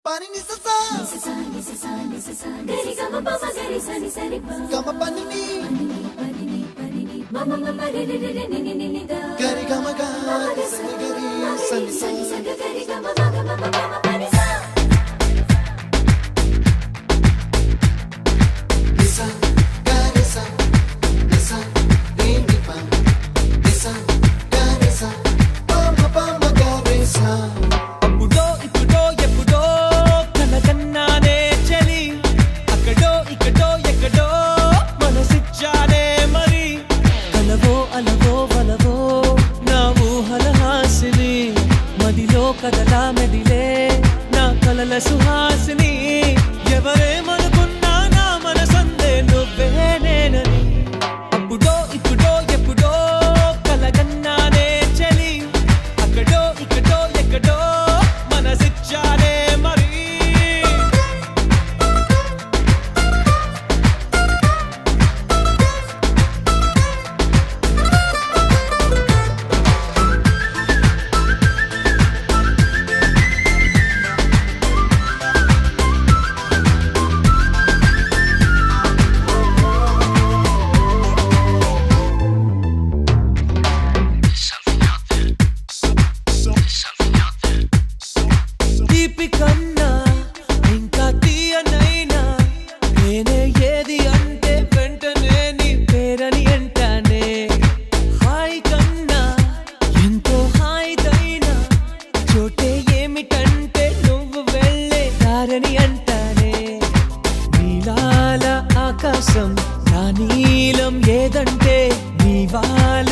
Pani ni sa sa gari ga ma pa ma gari sa ni sa ri pa ga ma pani ni ma ma ma ma re re re ni ni ni da gari ga ma ga sa ni gari sa ni sa gari ga ma ga ma ma ma pani sa ni sa gari sa ni sa re ni pa ni sa gari sa pa ma gari sa కదలా మెదిలే నా కలల సుహాసిని ఎవరేమనుకున్నా నా మనసందే నువ్వే నేనని అప్పుడో ఇప్పుడో ఎప్పుడో కలగన్నానే చలి అక్కడో ఇక్కడో ఎక్కడో మనసిచ్చానే మరి కన్నా ఇంకా తీయనైనా నేనే ఏది అంటే వెంటనే నీ పేరని అంటానే హాయ్ కన్నా ఎంతో హాయిదైనా చోటే ఏమిటంటే నువ్వు వెళ్ళే దారని అంటానే నీలాల ఆకాశం నా నీలం ఏదంటే నీవాల